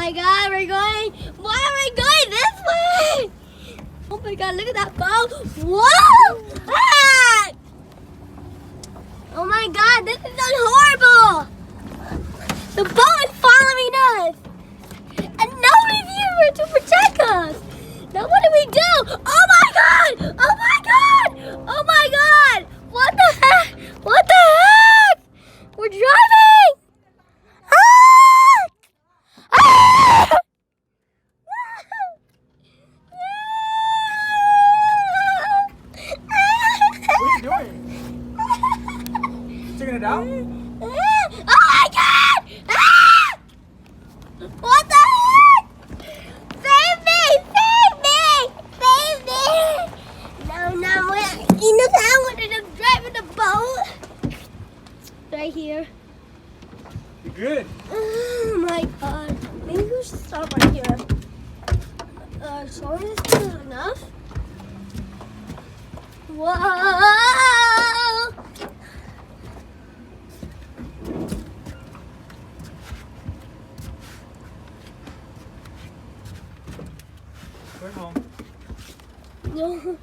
my god, why are we going this way? Oh my god, look at that boat. Whoa! Ah! Oh my god, this is horrible. The boat is following us. And nobody's here to protect us. Now what do we do? Oh my god! Oh my god! Oh my god! What the heck? What the heck? We're driving! Ah! Ah! What are you doing? Taking it out? Oh my god! Ah! What the heck? Save me! Save me! Save me! No, you know how I wanted to drive in the boat? Right here. You're good. Oh my god. Maybe we should stop right here. Sorry, this is enough. Whoa! We're home. No.